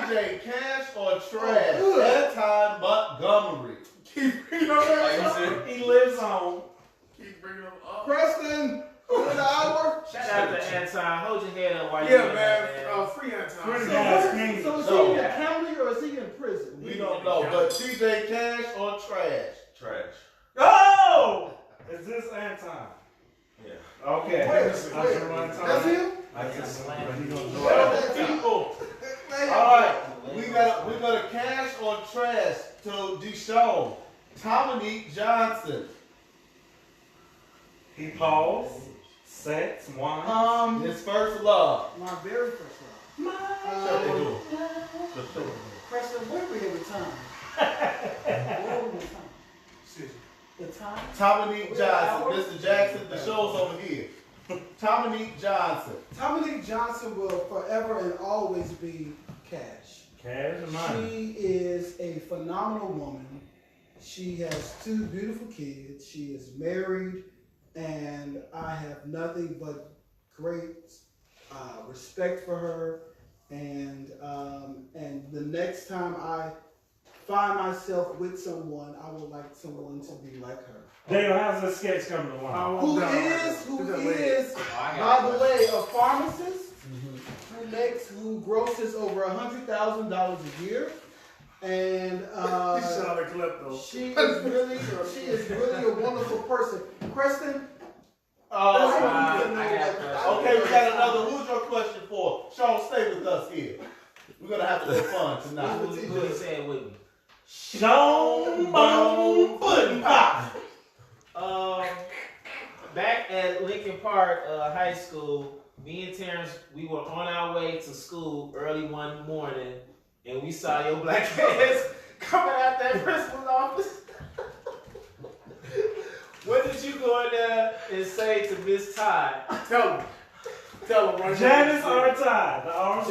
TJ, cash or trash? Anton Montgomery. Keep bringing up. He lives on. Keep bringing up. Preston, over the hour. Shout out to Anton. Hold your head up while Yeah, you're man. Free Anton. So is he in the county or is he in prison? We don't know, but TJ, cash or trash? Trash. Oh! Is this Anton? Yeah. Okay. Wait. That's him? I just slammed you. People. Alright, we're gonna cash or trash to Deshaun. Dominique Johnson. He paused. Sex, wine. His first love. My very first love. Preston, where were you at the time? Where were we the time? Dominique Johnson. Mr. Jackson, the show's over here. Dominique Johnson. Dominique Johnson will forever and always be Cash. Cash or money? She is a phenomenal woman. She has 2 beautiful kids. She is married, and I have nothing but great respect for her. And the next time I find myself with someone, I would like someone to be like her. Dale, how's the sketch coming along? Who is, by the way, a pharmacist who grosses over $100,000 a year, and she is really a wonderful person. Preston. Okay, we got another. Who's your question for? Sean, stay with us here. We're gonna have to have fun tonight. Who he said with me? Sean Bone Pudding Pop. Back at Lincoln Park High School, me and Terrence, we were on our way to school early one morning, and we saw your black ass coming out that principal's office. What did you go in there and say to Miss Todd? Tell him right now. Janice or Todd? The arms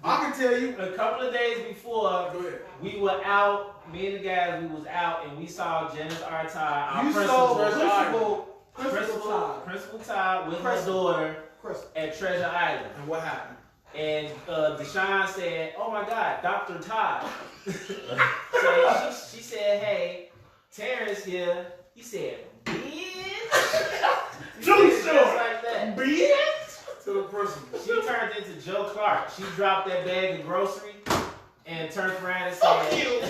I can tell you. A couple of days before, we were out, me and the guys, we was out, and we saw Janice R. Todd, our Principal Todd with her daughter at Treasure Island. And what happened? And Deshaun said, "Oh my God, Dr. Todd." So she said, "Hey, Terrence here." He said, "Bitch." Too short. Like that. Bitch. To the person. She turned into Joe Clark. She dropped that bag of grocery and turned around and said, "Fuck you."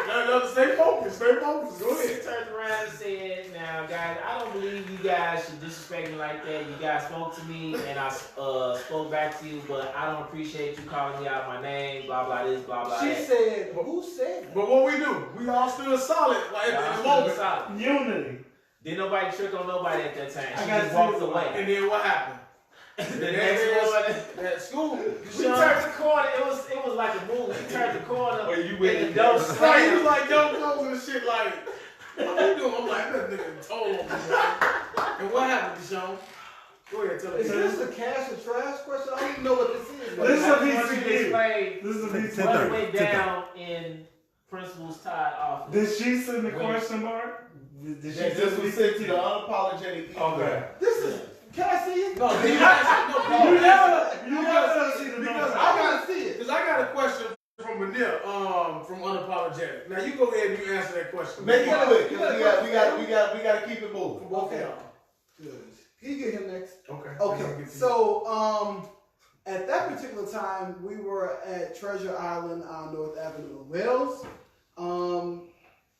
No, stay focused. Go ahead. She turned around and said, "Now, guys, I don't believe you guys should disrespect me like that. You guys spoke to me, and I spoke back to you, but I don't appreciate you calling me out my name, blah, blah, this, blah, blah, She that." said, who said that? But what we do, we all stood solid. Like at the moment. Solid. Unity. Didn't nobody trick on nobody at that time. She got just walked serious away. And then what happened? The next morning, at school, we turned the corner. It was like a movie. We turned the corner, Well, you and went the in door Right, he slammed. was like, yo, clothes and shit, like, what you doing? I'm like, that nigga told on me, man. And what happened, Deshaun? Go ahead, tell Is us. this a cash or trash question? I don't even know what this is. This is a I want you to VCD. explain This is a what VCD. went down in Principal's Todd office. Did she send the question mark? Did she This was sent to the unapologetic email. Okay. This is, can I see it? No, you You gotta see the because number. I gotta see it. Because I got a question from Manil, from Unapologetic. Now you go ahead and you answer that question. Make it quick, because we gotta keep it moving. Okay. Good. Can you get him next? Okay. Okay. So, at that particular time, we were at Treasure Island on North Avenue in Wales.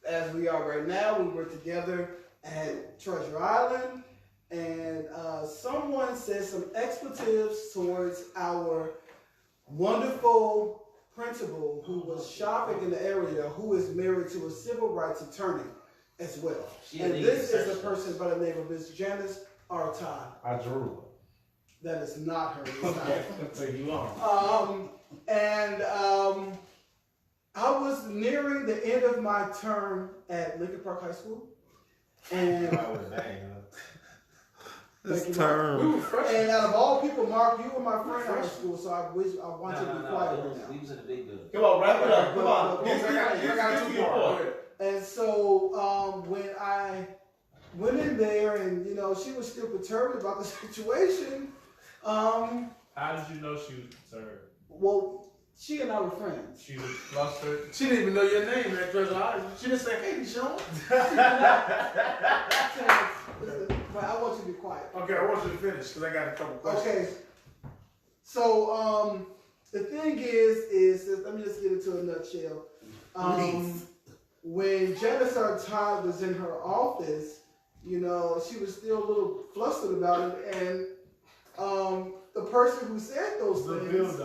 As we are right now, we were together at Treasure Island, and someone said some expletives towards our wonderful principal who was shopping in the area, who is married to a civil rights attorney as well. And this is a person by the name of Miss Janice R. Todd. I drew That is not her. It's not it. I'll take you long. I was nearing the end of my term at Lincoln Park High School, and This term. and out of all people, Mark, you were my friend in high school, so I want you to be quiet right now. We was in the big building. Come on, wrap it up. Come on. I got two more. And so when I went in there, and she was still perturbed about the situation. How How did you know she was concerned? Well, she and I were friends. She was flustered. She didn't even know your name at Treasure Island. She didn't say, "Hey, Deshaun." But I want you to be quiet. Okay, I want you to finish because I got a couple questions. Okay. So the thing is let me just get it to a nutshell. When Janice Artad was in her office, you know, she was still a little flustered about it, and the person who said those things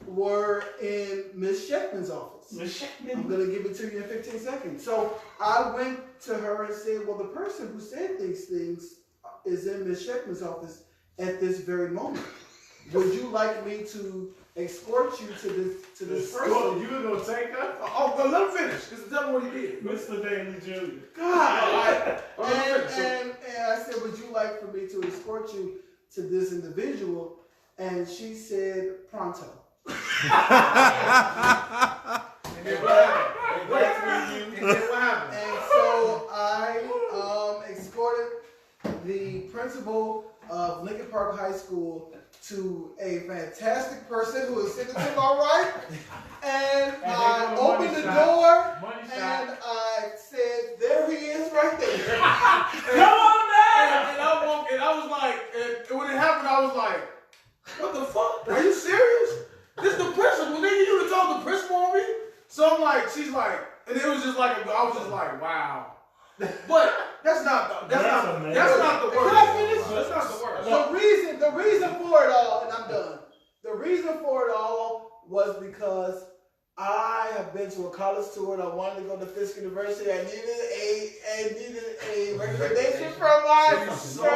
were in Miss Sheckman's office. Miss Sheckman. I'm gonna give it to you in 15 seconds. So I went to her and said, "Well, the person who said these things is in Miss Sheckman's office at this very moment. Would you like me to escort you to this person?" You were gonna take her? Oh, well, let him finish because tell me what he did. Mr. Daly Jr. God. All right. And I said, "Would you like for me to escort you to this individual?" And she said, "Pronto." And then what happened? And then what happened? And so I escorted the principal of Lincoln Park High School to a fantastic person who was sitting to my right. And I opened the door and I said, "There he is right there." Come on now! And I was like, and when it happened, I was like, "What the fuck? Are you serious? This is the principal, nigga. You would talk the principal on me?" So I'm like, she's like, and it was just like, I was just like, wow. But that's not the worst. Can I finish? That's not the worst. The reason for it all, and I'm done. The reason for it all was because I have been to a college tour and I wanted to go to Fisk University. I needed a recommendation from my principal.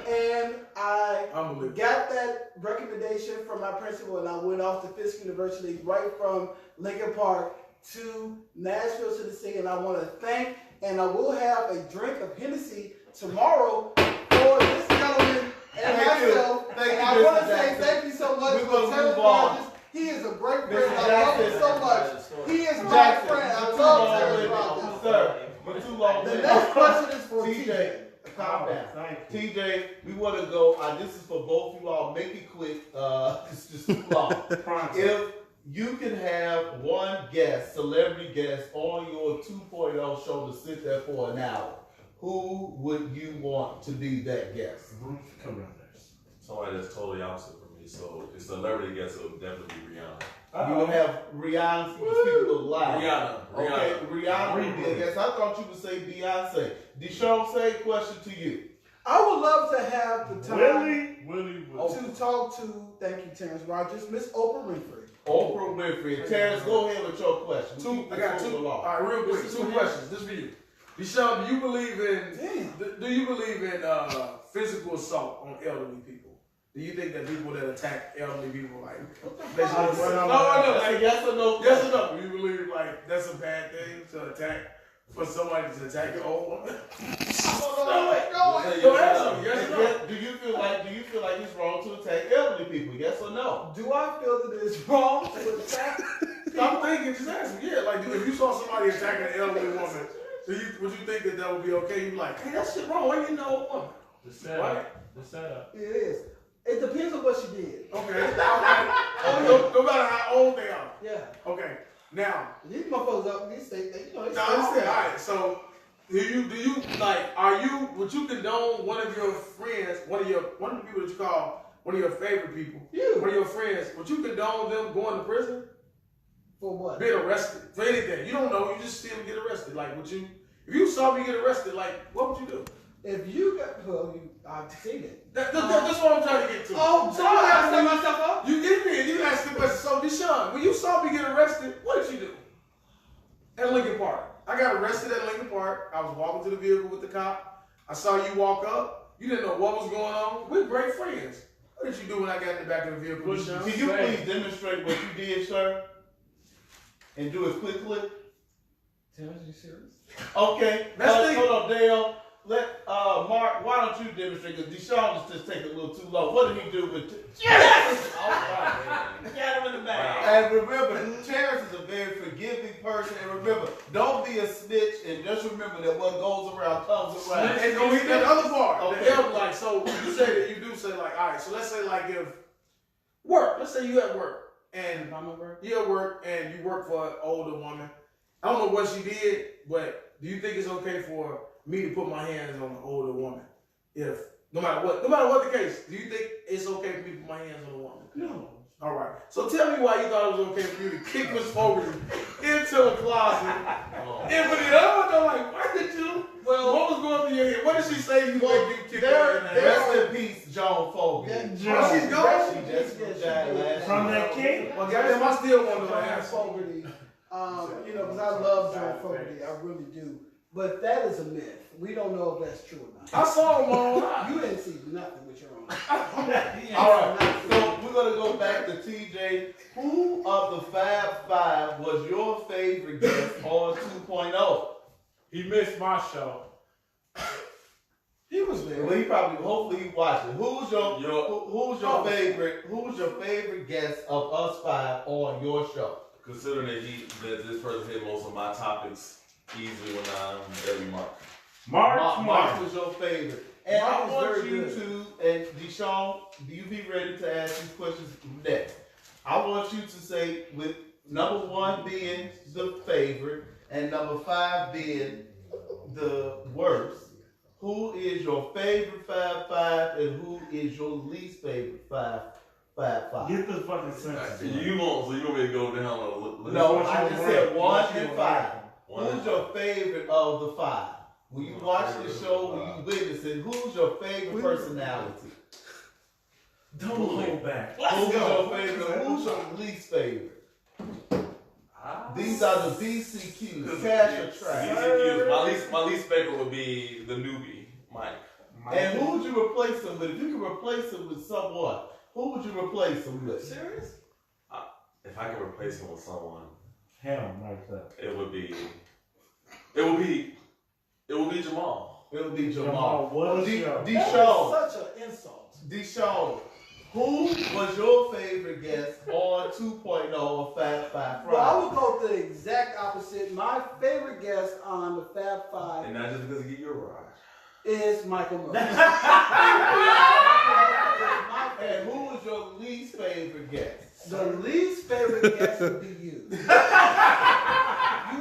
And I got that recommendation from my principal, and I went off to Fisk University right from Lincoln Park to Nashville, Tennessee. And I want to thank, and I will have a drink of Hennessy tomorrow for this gentleman and myself. And I want to say thank you so much for Terrence Rogers. He is a great friend. I love him so much. He is my friend. I love Terrence Rogers. Sir, but too long. The next question is for TJ. Calm down. TJ, we want to go. This is for both you all. Make it quick. It's just too long. If you can have one guest, celebrity guest, on your 2.0 show to sit there for an hour, who would you want to be that guest? Bruce Carruthers. Somebody that's totally opposite from me. So if celebrity guess, it would definitely be Rihanna. You would have Rihanna. You can speak a little loud. Rihanna. Okay, Rihanna would be a guest. I thought you would say Beyonce. Deshaun, say question to you. I would love to have the time Willie. to talk to, thank you, Terrence Rogers, Miss Oprah Winfrey. Oprah Winfrey. Terrence, go ahead with your question. I got two. All right, real quick, two questions. This for you. Deshaun, do you believe in physical assault on elderly people? Do you think that people that attack elderly people, like, yes or no? Yes or no? Do you believe like that's a bad thing to attack, for somebody to attack an old woman? Go answer. Yes or no? Do you feel like it's wrong to attack elderly people? Yes or no? Do I feel that it's wrong to attack? I'm thinking, just ask me. Yeah, like if you saw somebody attacking an elderly woman, would you think that would be okay? You'd be like, hey, that shit wrong. Why you know a woman? The setup. It is. It depends on what she did. Okay. No matter how old they are. Yeah. Okay. Now, these motherfuckers up, they say, all right. So, do you like? Would you condone one of your friends, one of the people that you call one of your favorite people, one of your friends? Would you condone them going to prison? For what? Being arrested for anything. You don't know. You just see them get arrested. Like, would you? If you saw me get arrested, like, what would you do? If you got, I've seen it. That's what I'm trying to get to. Oh, so I gotta set myself up? You get me and you asked the question. So, Deshaun, when you saw me get arrested, what did you do? At Lincoln Park. I got arrested at Lincoln Park. I was walking to the vehicle with the cop. I saw you walk up. You didn't know what was going on. We're great friends. What did you do when I got in the back of the vehicle, Deshaun? Can you please demonstrate what you did, sir? And do it quickly? Terrence, you serious? Okay. Hold up, Dale. Mark, why don't you demonstrate? Because Deshaun is just taking a little too long. What did he do with? Yes! All right. Got him in the bag. And remember, Terrence is a very forgiving person. And remember, don't be a snitch. And just remember that what goes around comes around. And go hit that other part. Okay. The elder, like, so you say that you do say like, all right. So let's say like if work. Let's say you at work and you at work and you work for an older woman. I don't know what she did, but do you think it's okay for me to put my hands on an older woman? If no matter what the case, do you think it's okay for me to put my hands on a woman? No. All right. So tell me why you thought it was okay for you to kick Miss Fogarty into a closet. And but I don't know, like, why did you? Well, what was going through your head? What did she say? You make you kick her in the Rest ass? in peace, Joan Fogarty. Joan. She's gone. She just died last From year. that king? Well, goddamn, I still want to John ask. Fogarty, because I love John Fogarty, I really do. But that is a myth. We don't know if that's true or not. I saw him on. You didn't see nothing with your own eyes. All right, so we're gonna go back to TJ. Who of the Fab Five was your favorite guest on 2.0? He missed my show. He was there. Well, he probably, hopefully, he watched it. Who's your favorite? Who's your favorite guest of us five on your show? Considering that this person hit most of my topics easily when I'm every mark. Mark was your favorite. And Mark I was want very you good. to, and Deshaun, do you be ready to ask these questions next? I want you to say, with number 1 being the favorite and number 5 being the worst, who is your favorite Fab Five and who is your least favorite Fab Five? Get this fucking sense. You want me to go down a list? No, I just said 1 and 5. One Who's and your favorite of the 5? When you watch the show, when you witness it, who's your favorite personality? Don't hold back. Who's your favorite? Who's your least favorite? These are the BCQs, cash or trash. BCQs. My least favorite would be the newbie, Mike. And who would you replace him with? If you could replace him with someone, who would you replace him with? Serious? If I could replace him with someone, Him right there. it would be Jamal. It would be Jamal, Jamal. what a show. Deshaun. Such an insult. Deshaun. Who was your favorite guest on 2.0 of Fab Five Well, I Friday? would go the exact opposite. My favorite guest on the Fab Five And not just because he give you a ride. is Michael Murphy. And who was your least favorite guest? The least favorite guest would be you. You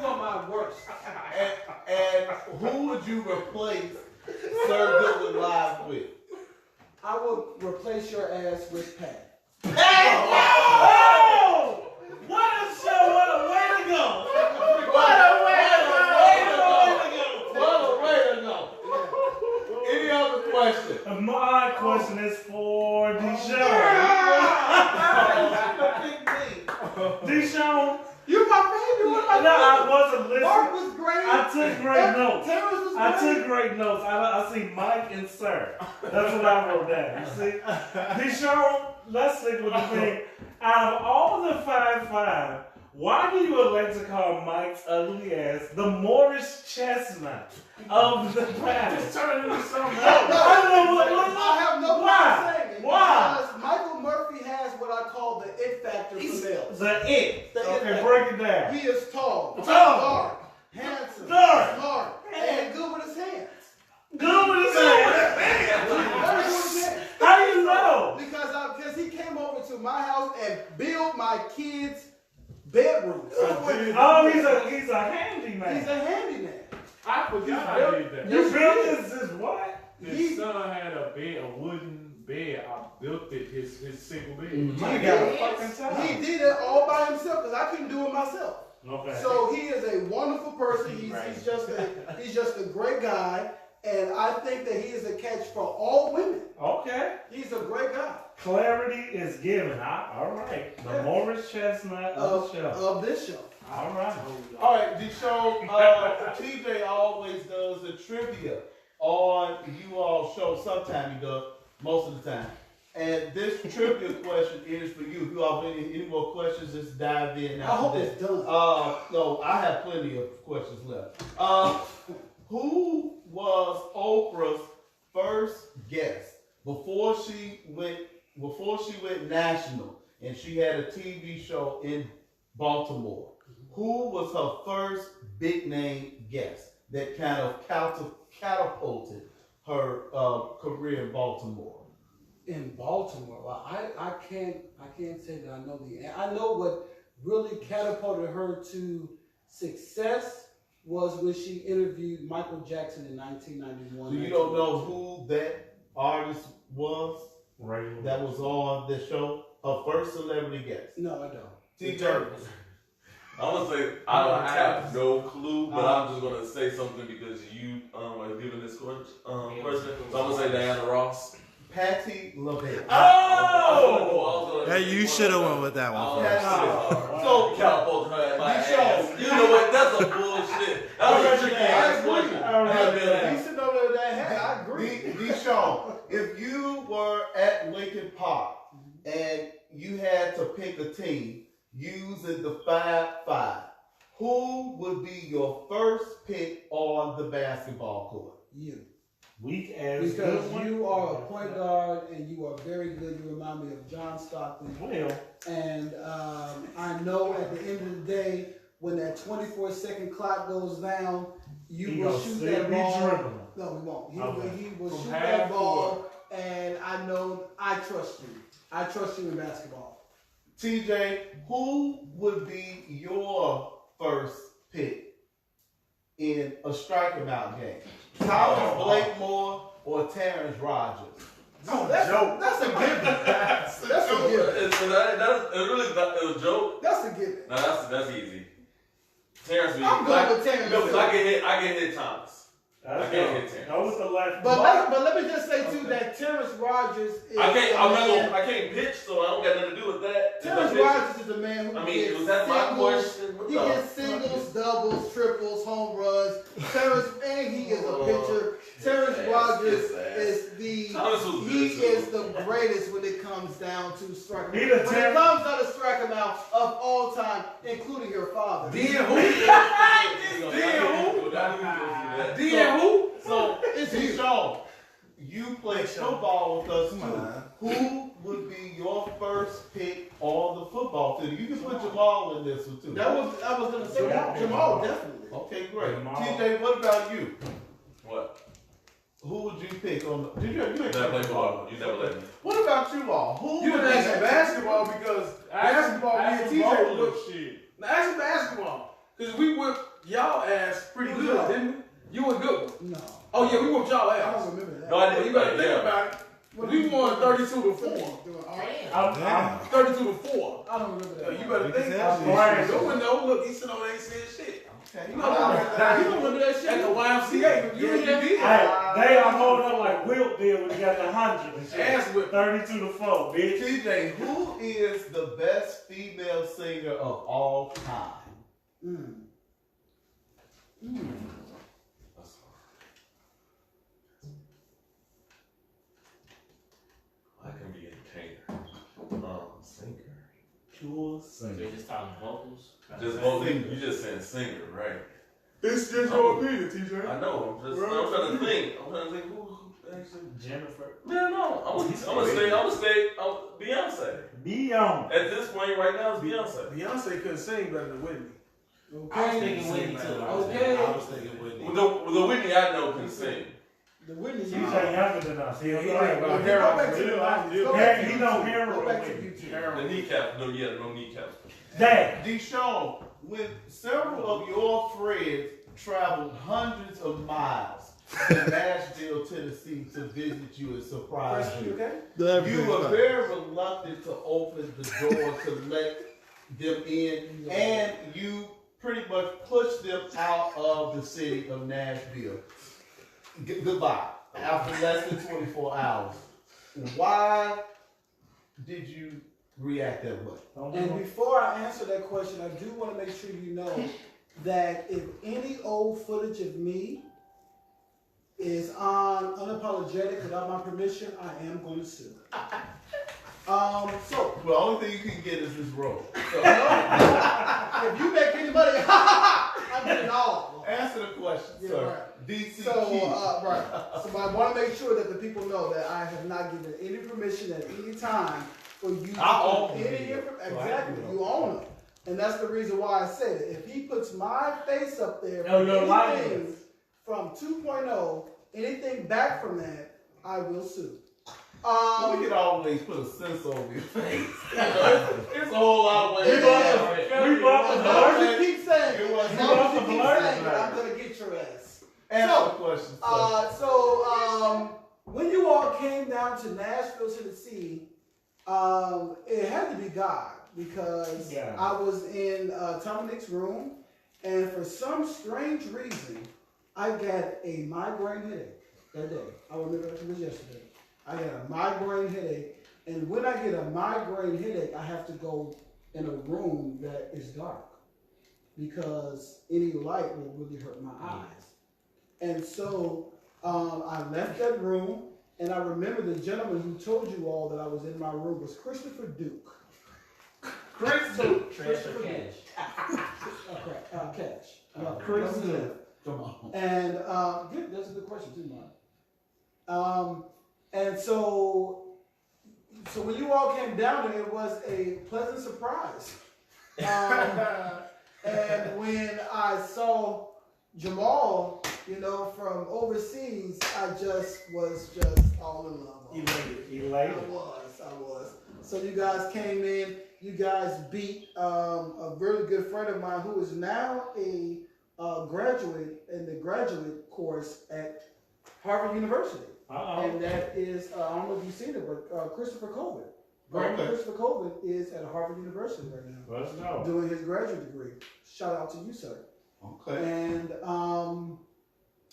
are my worst. And who would you replace Sir Goodwin Live with? I would replace your ass with Pat. Oh! What a show! What a way to go! What a way to go! Any other question? My question is for Deshaun. Deshaun, You're my favorite. What am no, I I wasn't listening. Mark was great. I took great notes. Terrence was great. I took great notes. I see Mike and Sir. That's what I wrote down. You see? Deshaun, let's stick with the thing. Out of all the 5-5, why do you elect to call Mike's ugly ass the Morris Chestnut of the past? Just turn it into something No, else. I don't know what. I have no Why? problem saying it. Why? Because Michael Murphy has what I call the it factor for males. The it. The it Okay, factor. break it down. He is tall, Tall. dark, handsome, Dark. smart, and good with his hands. Good with his hand. Very good with his hands. How do you know? Because he came over to my house and built my kids' bedrooms. Oh, he's a handyman. He's a handyman. I forgot I did that. You built this what? His son had a wooden bed. I built it, his single bed. My God. He did it all by himself because I couldn't do it myself. Okay. So he is a wonderful person. He's just a great guy, and I think that he is a catch for all women. Okay. He's a great guy. Clarity is given. All right. The Morris Chestnut of the show. Of this show. All right. All right, Deshaun, TJ always does the trivia on you all show. Sometimes he does, most of the time. And this trivia question is for you. If you all have any more questions, just dive in. I hope after it's done. No, I have plenty of questions left. Who was Oprah's first guest before she went national, and she had a TV show in Baltimore? Who was her first big name guest that kind of catapulted her career in Baltimore? In Baltimore, well, I can't say that I know I know what really catapulted her to success was when she interviewed Michael Jackson in 1991. So you don't know who that artist was Right. that was on the show? Her first celebrity guest. No, I don't. TJ. I'm gonna say I don't have no clue, but I'm just gonna say something because you are giving this question. So I'm gonna say Diana Ross. Patti LaBelle. Oh! Hey, you should have went with that one. So, catapult her at my you ass. You know what? That's a bullshit. That was a tricky ass question. Decent over that hat. I agree. Deshaun, if you were at Lincoln Park and you had to pick a team using the 5-5, who would be your first pick on the basketball court? You. Weak ass. Because you are a point guard and you are very good. You remind me of John Stockton. Well. And I know at the end of the day, when that 24-second clock goes down, you will shoot that ball. No, we won't. He will shoot that ball, and I know I trust you. I trust you in basketball. TJ, who would be your first pick in a strikeout out game? Thomas Blakemore or Terrence Rogers? Oh, that's a given. That's a given. It was a joke. That's a given. No, that's easy. Terrence, I'm going with Terrence. No, because I can hit Thomas. I can't hit Terrence. That was the last. But let me just say too that Terrence Rogers is I can't pitch, so I don't got nothing to do with that. Terrence Rogers is a man who was that my question? He gets singles, doubles, triples, home runs. Terrence, and he is a pitcher. Terrence Rogers is the greatest when it comes down to striking. When it comes down to striking out of all time, including your father. So it's Deshaun. You play football with us too. Who would be your first pick on the football field? You can put Jamal in this one too. I was gonna say Jamal definitely. Okay, great. TJ, what about you? What? Who would you pick on the? You never play football. You never let me. What about you all? Who? You didn't ask basketball because basketball. Me and TJ look shit. Now ask basketball because we whipped y'all ass pretty good, didn't we? You were good one. No. Oh yeah, we whooped y'all ass. I don't remember that. No, I didn't. You better think about it. We won 32-4. 32-4. I don't remember that. You better think about it. No, look, he said, ain't saying shit. Okay. You don't remember that shit at the YMCA. You did. They are holding up like Wilt did when he got the 100. Ass whip. 32-4, bitch. TJ, who is the best female singer of all time? I can be entertainer. Singer. Pure So singer. you're just talking vocals? Just vocals. You just saying singer, right? It's just your opinion, TJ. I know. I'm trying to think. Who actually? Jennifer. Man, no. I'm gonna stay. Beyonce. Beyonce. At this point right now, it's Beyonce. Beyonce couldn't sing better than Whitney. I was thinking Whitney too. I was thinking Whitney. The Whitney I know can sing. The Whitney. She's younger than us. He He know know Harold. The kneecap. No kneecaps. Dad. Deshaun, when several of your friends traveled hundreds of miles to Nashville, Tennessee to visit you and surprise you, you were very reluctant to open the door to let them in, and you pretty much pushed them out of the city of Nashville. Goodbye. After less than 24 hours. Why did you react that way? And before I answer that question, I do want to make sure you know that if any old footage of me is on Unapologetic without my permission, I am going to sue. So the only thing you can get is this roll. So, if you make any money, I I did it all. Answer the question, Yeah, sir. right. DC So, Key. right. So I want to make sure that the people know that I have not given any permission at any time for you to I own put the any video, information. so I Exactly, do it. you own them. And that's the reason why I said it. If he puts my face up there for your anything likeness. from 2.0, anything back from that, I will sue. We can always put a sense over your face. It's a whole lot of ways. We bought the As long as blur. you keep saying it, You want as to long as the you keep blur? saying it, I'm going to get your ass. Answer the question, sir. So when you all came down to Nashville, Tennessee, it had to be God because Yeah. I was in Dominiqu's room, and for some strange reason, I got a migraine headache that day. I remember it was yesterday. I got a migraine headache, and when I get a migraine headache, I have to go in a room that is dark because any light will really hurt my eyes. And so I left that room, and I remember the gentleman who told you all that I was in my room was Christopher Duke. Christopher Christopher Cash. Cash. Chris Duke. Duke. Come on. And good, that's a good question too, man. And so when you all came down there, it was a pleasant surprise. And when I saw Jamal, from overseas, I was all in love. Elated. I was. So you guys came in. You guys beat a really good friend of mine who is now a graduate in the graduate course at Harvard University. And that is, I don't know if you've seen it, but Christopher Colvin. Christopher Colvin is at Harvard University right now. Let's go. Doing his graduate degree. Shout out to you, sir. Okay. And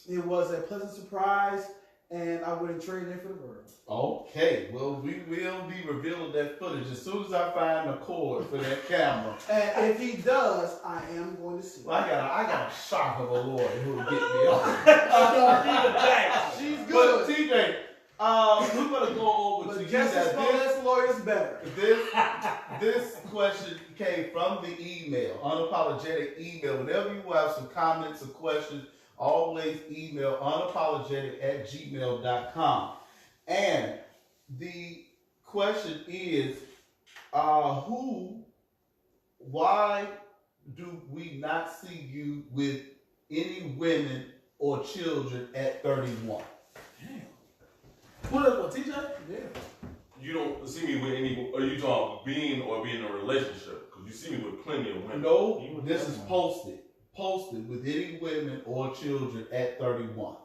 it was a pleasant surprise, and I wouldn't trade it for the world. Okay. Well, we will be revealing that footage as soon as I find the cord for that camera. And if he does, I am going to sue. Well, I got a shock of a lawyer who will get me on. She's But good. TJ, we're gonna go over But to you Justice that Smollett's lawyer's better. this question came from the email, unapologetic email. Whenever you have some comments or questions, always email unapologetic@gmail.com. And the question is, why do we not see you with any women or children at 31? What, TJ? Yeah. You don't see me with any. Are you talking being in a relationship? Because you see me with plenty of women. No, this is posted with any women or children at 31.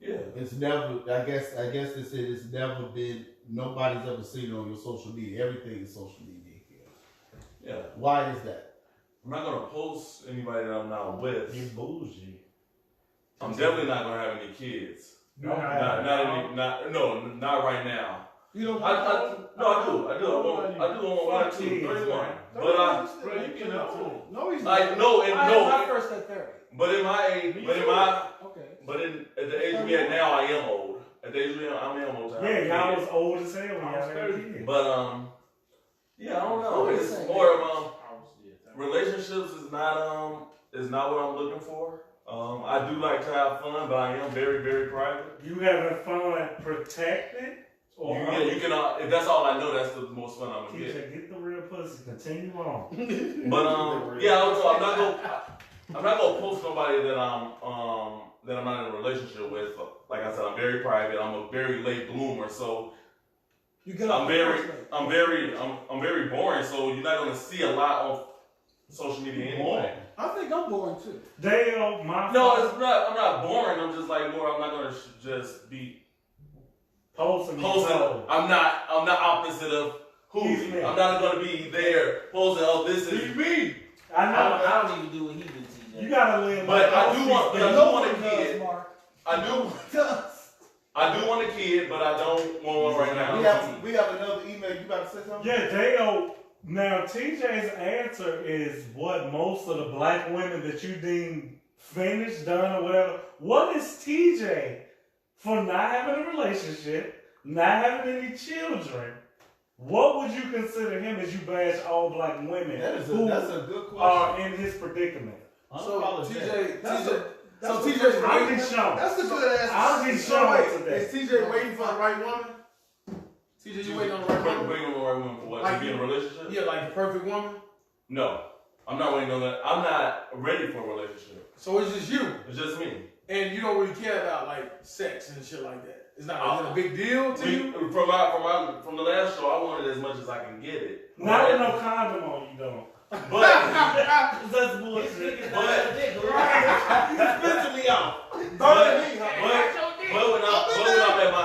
Yeah. It's never. I guess they said it's never been. Nobody's ever seen it on your social media. Everything is social media here. Yeah. Why is that? I'm not gonna post anybody that I'm not with. You bougie. I'm definitely not gonna have any kids. No, Not right now. You don't I do. I want to. 31. But Bro, you can know. No, he's I not. know, I had my and first at 30. but in my age, Okay. at the age we at now, I am old. At the age we are, I am old. Yeah, y'all was old as hell when y'all had a kid. But yeah, I don't know. It's more of relationships is not what I'm looking for. I do like to have fun, but I am very, very private. You having fun protected? Or You can. If that's all I know, that's the most fun I'm gonna TJ, get the real pussy. Continue on. But yeah, I don't know. I'm not gonna post nobody that I'm not in a relationship with. Like I said, I'm very private. I'm a very late bloomer, so I'm very boring. So you're not gonna see a lot on social media anyway. I think I'm boring too. Dale, my No, it's not. I'm not boring. I'm just like more. I'm not gonna just be posting. I'm not opposite of who. I'm not gonna be there posting. Oh, this is me. I don't even do what he do, TJ. You gotta live. But I do want a Does, kid. Mark. I do want a kid, but I don't want one right now. We have another email. You about to say something? Yeah, Dale. Now, TJ's answer is what most of the black women that you deem finished, done, or whatever. What is TJ for not having a relationship, not having any children? What would you consider him as you bash all black women That's a good question. are in his predicament? So TJ, I'll TJ's be shown. That's a good answer. I'll be shown today. Is TJ waiting for the right woman? TJ, you waiting on the right woman? Waiting on the right woman for what? To be in a relationship? Yeah, like the perfect woman. No, I'm not waiting on that. I'm not ready for a relationship. So it's just you. It's just me. And you don't really care about like sex and shit like that. It's not is it a big deal to you. From the last show, I wanted as much as I can get it. Not with no condom on, you don't. But That's bullshit. Mentally off. But when I'm at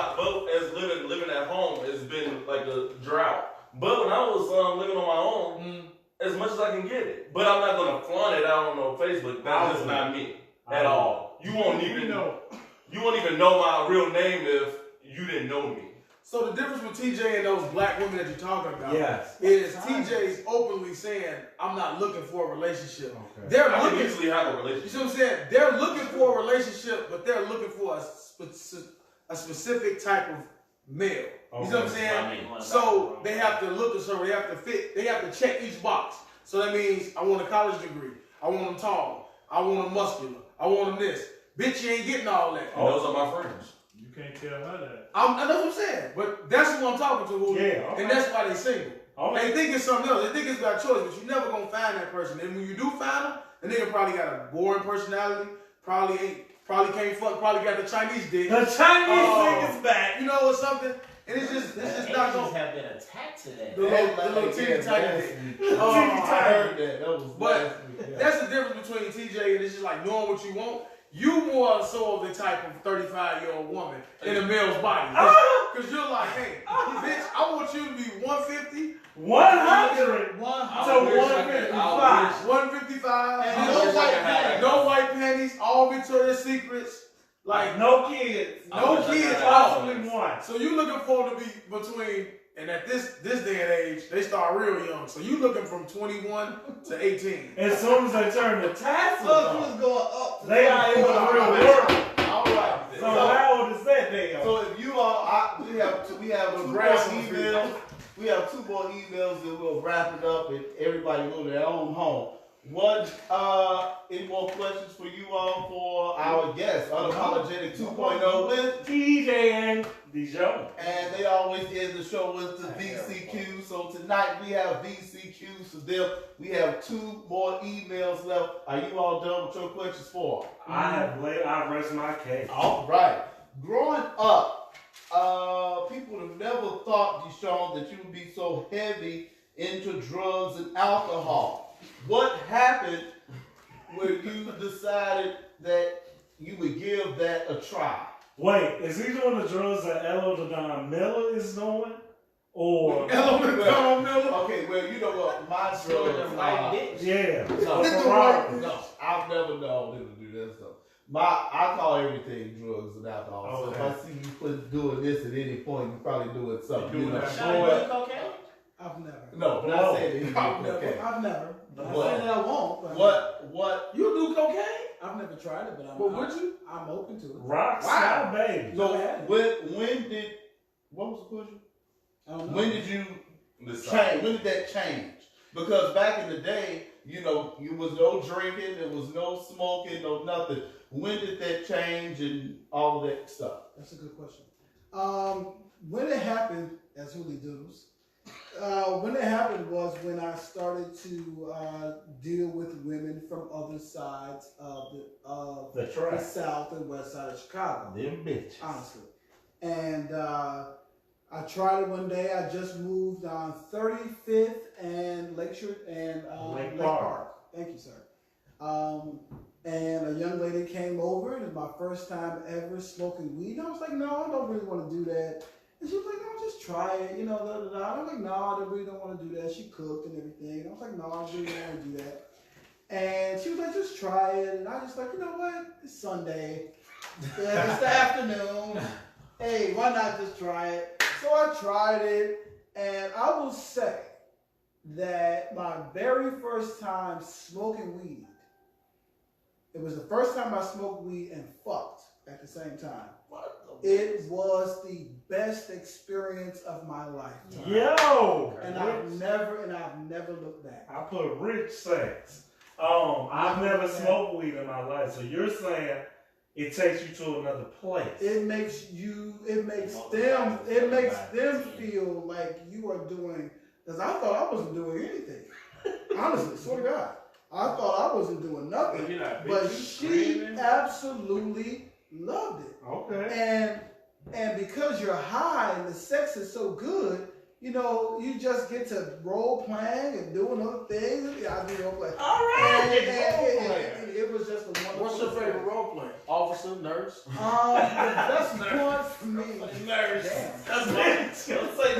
as living at home, it's been like a drought. But when I was living on my own, as much as I can get it. But I'm not gonna flaunt it out on no Facebook. That's just not me at all. You won't even know. You won't even know my real name if you didn't know me. So the difference with TJ and those black women that you're talking about is TJ's openly saying, I'm not looking for a relationship. Okay. They're I looking can easily have a relationship. You see what I'm saying? They're looking for a relationship, but they're looking for a specific type of male. You see what I'm saying? So they have to look a certain way, they have to fit, they have to check each box. So that means I want a college degree, I want them tall, I want them muscular, I want them this. Bitch, you ain't getting all that. And those are my friends. You can't tell her that. That's what I'm saying. But that's who I'm talking to. And that's why they single. They think it's something else. They think it's about choice, but you're never going to find that person. And when you do find them, the nigga probably got a boring personality, probably can't fuck, probably got the Chinese dick. The Chinese dick is back. You know or something? And it's just not going to have been attacked today. The little teeny tiny dick. I heard that. That was But that's the difference between TJ and it's just like knowing what you want. You more so of the type of 35-year-old woman in a male's body. Because you're like, hey, bitch, I want you to be 150. 100. 155. 155. And no white panties. All Victoria's Secrets. Like no kids. No kids. Possibly one. So you looking for to be between, and at this day and age, they start real young. So you looking from 21 to 18. As soon as they turn the tassels on, going up. They are in the real world. All right. So how old is that they are? So if you all, we have two more emails. We have 2 more emails, and we'll wrap it up, and everybody go to their own home. Any more questions for you all for our guests, Unapologetic 2.0 with TJ and Dijon. And they always end the show with the VCQ. So tonight we have VCQs for them. We have 2 more emails left. Are you all done with your questions for? I rest my case. All right. Growing up, people have never thought, Deshaun, that you would be so heavy into drugs and alcohol. What happened when you decided that you would give that a try? Wait, is he doing the drugs that Elo Don Miller is doing? Or Elo Don Miller? Okay, well, you know what? My drugs. Yeah. No, I've never known him to do that stuff. I call everything drugs and alcohol. Okay. So if I see you doing this at any point, you're probably doing something. You doing cocaine? I've never. No, but I said it. I've never. But I'm saying that I won't. What? You do cocaine? I've never tried it, but would you? I'm open to it. Rock star baby. So when did what was the question? I don't know. When did you change? When did that change? Because back in the day, you know, you was no drinking, there was no smoking, no nothing. When did that change and all of that stuff? That's a good question. When it happened, as Hooli Doodles, when it happened was when I started to deal with women from other sides of the South and West side of Chicago. Them bitches. Honestly. And I tried it one day. I just moved on 35th and Lakeshore and Lake Park. Thank you, sir. And a young lady came over, and it was my first time ever smoking weed. I was like, no, I don't really want to do that. And she was like, no, just try it, you know, da, da, da. I was like, no, I really don't want to do that. She cooked and everything. And I was like, no, I really don't want to do that. And she was like, just try it. And I just like, you know what? It's Sunday. Yeah, it's the afternoon. Hey, why not just try it? So I tried it, and I will say that my very first time smoking weed, it was the first time I smoked weed and fucked at the same time. It was the best experience of my lifetime. Yo! And I've never looked back. I put rich sex. I've never smoked weed in my life, so you're saying it takes you to another place. It makes them feel like you are doing. Because I thought I wasn't doing anything. Honestly, swear to God, I thought I wasn't doing nothing. But she absolutely loved it. Okay. And because you're high and the sex is so good, you know, you just get to role playing and doing other things. I do role play. All right. And it was just a wonderful. What's your favorite role play? Officer, nurse? The best one for me. Nurse. Damn. That's what I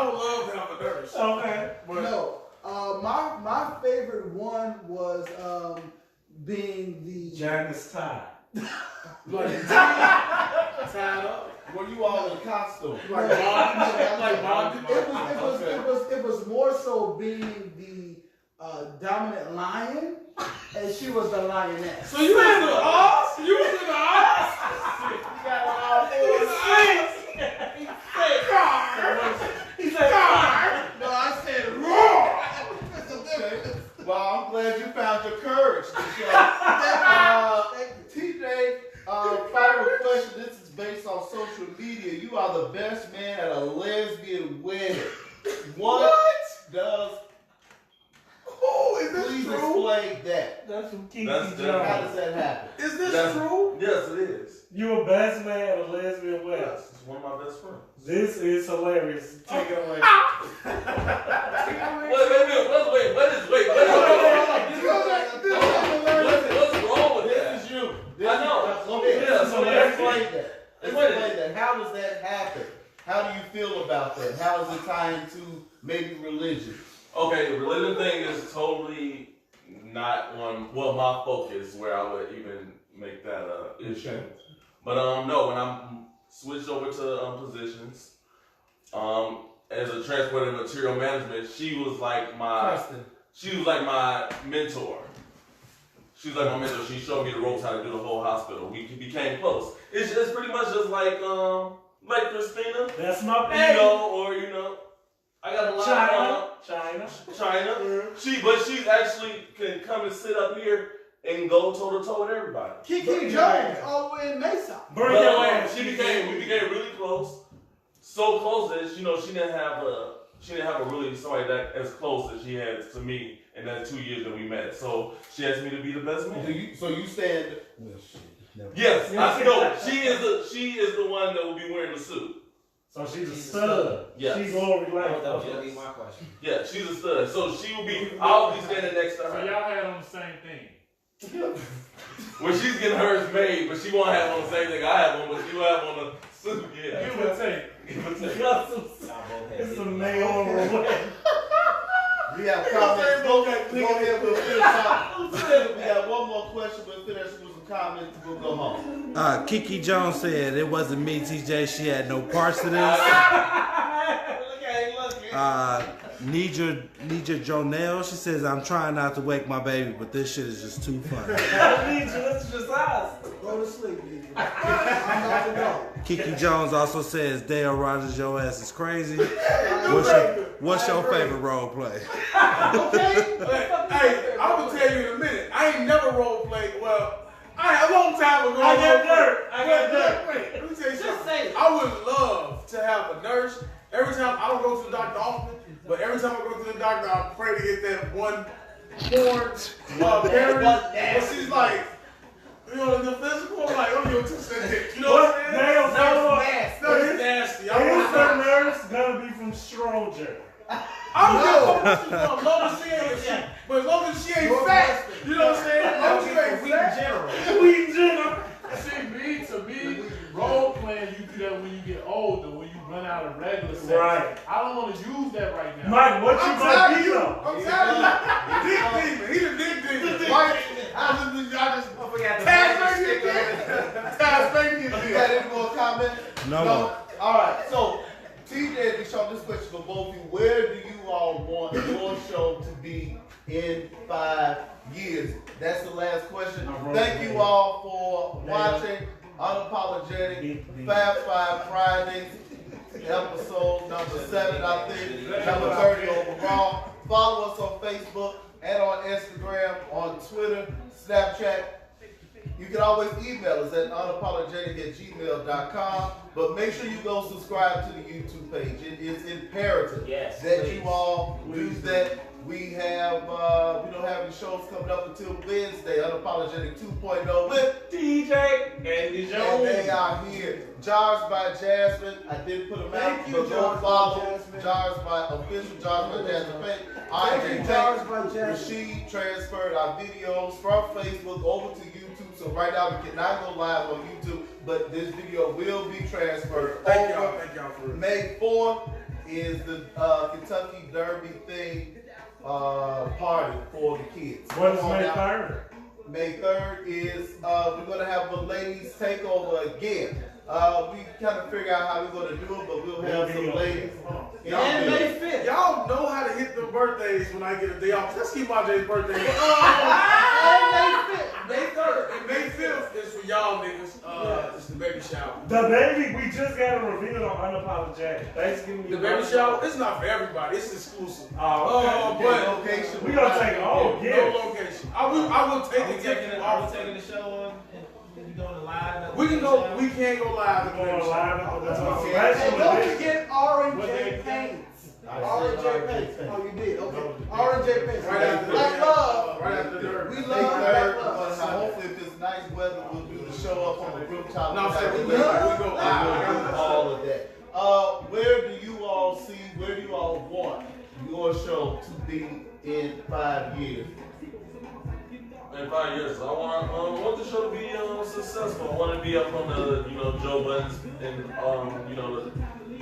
would love to have a nurse. Okay. But No. My favorite one was being the Janice Time. like tied up. Were you all in costume? Like Bond. It was more so being the dominant lion, and she was the lioness. So you was in the Oz? You was in the Oz? You got all four. He said, No, I said roar. Well, I'm glad you found your courage, TJ, final question. This is based on social media. You are the best man at a lesbian wedding. What does? Oh, is this Please true? explain that. that's from Kiki That's Jones. different. How does that happen? Is this true? Yes, it is. You a best man at a lesbian wedding. Yes, it's one of my best friends. This is hilarious. Take it away. What's wrong with that? This is you. I know. So explain that. Explain that. How does that happen? How do you feel about that? How is it tying to maybe religion? Okay, the religion thing is totally not on, well, my focus where I would even make that issue. But no, when I'm switched over to positions, as a transport and material management, she was like my mentor. She was like my mentor. She showed me the ropes how to do the whole hospital. We became close. It's pretty much just like Christina. That's my You baby. know, or I got a lot of China. But she actually can come and sit up here and go toe to toe with everybody. Kiki Jones, all the way in Mesa. Bring your ass. We became really close. So close that she didn't have a really somebody that as close as she had to me in that 2 years that we met. So she asked me to be the best man. So you stand? Yes, I know. She is the one that will be wearing the suit. So she's a stud. Yes. She's glory like That was gonna be my question. Yeah, she's a stud. So she will be. I'll be standing next to So her. y'all had on the same thing. Well, she's getting hers made, but she won't have on the same thing I have on, but she will have on the suit. Yeah. Give or take. It's a mayoral wedding. We have comments. Go ahead. We'll finish out. We have one more question. We'll finish with some comments. We'll go home. Kiki Jones said it wasn't me, TJ. She had no parts to this. Look at him looking. Nija Jonelle, she says, I'm trying not to wake my baby, but this shit is just too funny. This is just us. Go to sleep, Gigi. I'm about to go. Kiki Jones also says, Dale Rogers, your ass is crazy. What's your favorite role play? Okay. Hey, I'm gonna tell you in a minute. I ain't never role played. Well, a long time ago. I got dirt. Wait, let me tell you Just something. say it. I would love to have a nurse. Every time I don't go to the doctor often, but every time I go to the doctor, I pray to get that one porn parent. But she's like, you know, the physical, I'm like, oh, you're too sensitive. You know what I'm saying? No, It's nasty. I His want to nurse gonna be from Stroger. I don't give a fuck as long as she ain't, but as long as she ain't fat, you know what I'm saying? As long as she ain't fat. We general. See, to me, role playing, you do that when you get older, when you run out of regular sex. Right. I don't want to use that right now. Mike, what you I'm gonna telling be you. though? I'm telling you. Dick demon. He the dick demon. Mike, I just Don't forget the Taz magic Baby sticker. did. Taz Baby You got did. any more comment? No more. All right. So, TJ, we show this question for both of you. Where do you all want your show to be in 5 years? That's the last question. Thank you all for watching Unapologetic Fab Five Fridays, episode number 7, I think, number 30 overall. Follow us on Facebook, and on Instagram, on Twitter, Snapchat. You can always email us at unapollagetic@gmail.com. But make sure you go subscribe to the YouTube page. It is imperative that you all do that. We don't have any shows coming up until Wednesday. Unapologetic 2.0 with DJ and the show. And they are here. Jars by Jasmine. I didn't put them out, but go follow Jars by official Jars by Jasmine. Jars by Jasmine. Rashid transferred our videos from Facebook over to YouTube. So right now we cannot go live on YouTube, but this video will be transferred Thank over. y'all for it. May 4th is the Kentucky Derby thing. Party for the kids. What is May 3rd? May 3rd is we're gonna have a ladies takeover again. We kind of figure out how we're gonna do it, but we'll have some ladies. And May 5th. Y'all know how to hit the birthdays when I get a day off. Let's keep my Jay's birthday. And May 5th. May 3rd and May 5th is for y'all niggas. It's the baby shower. The baby, we just got a reveal on Unapologetic. Thanksgiving. The baby shower, it's not for everybody. It's exclusive. Oh, okay. But location, We gonna take all No gifts. location. I will take the gift. Are we taking the show on? And we doing the live? We can go. We can't go live. We're going live. That's And special don't edition. forget R&J Paints. R&J Paints. Oh, you did? Okay. R&J Paints. Right after the Black love. Right after the derby. We May love 3rd, Black love. hopefully if it's nice weather, we'll do the show up on the rooftop. No, I'm saying we go And live. we'll do all of that. Where do you all want your show to be in 5 years? In 5 years, I want the show to be successful. I want to be up on the Joe Budden's and the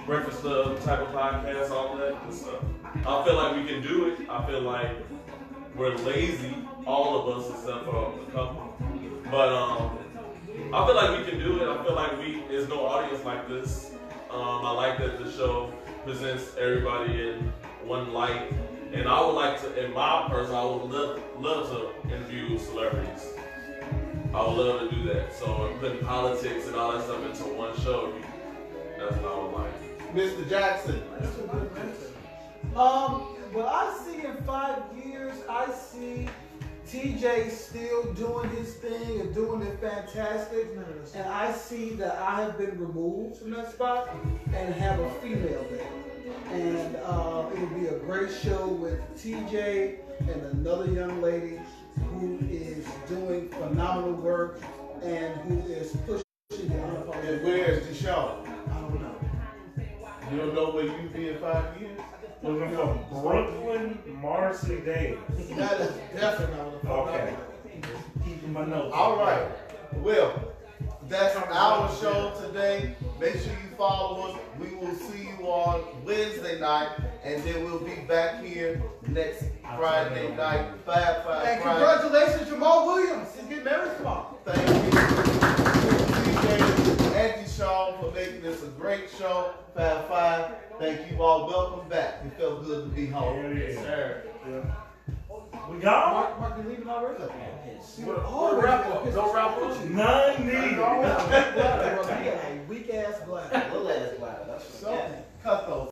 Breakfast Club type of podcast, all that good stuff. I feel like we can do it. I feel like we're lazy, all of us except for the couple. But I feel like we can do it. I feel like there's no audience like this. I like that the show presents everybody in one light. And I would like to, in my person, I would love to interview celebrities. I would love to do that. So putting politics and all that stuff into one show, that's what I would like. Mr. Jackson. What I see in 5 years, I see TJ still doing his thing and doing it fantastic. And I see that I have been removed from that spot and have a female there. And it'll be a great show with TJ and another young lady who is doing phenomenal work and who is pushing the unapologetic. And where's the show? I don't know. You don't know where you be in 5 years? Looking for Brooklyn Marcy Davis. That is definitely not what I'm Okay. Keeping my notes. All right. Well, that's our show today. Make sure you follow us. We will see you on Wednesday night, and then we'll be back here next Friday night, 5/5 And Friday. congratulations, Jamal Williams. He's getting married tomorrow. Thank you, TJ and Deshaun, for making this a great show. 5/5. Thank you all. Welcome back. It felt good to be home. Yes, Sir. We gone? Mark, you leaving already? What wrap up? No wrap up. None needed. Weak ass black. Little ass black. That's something. Cut those.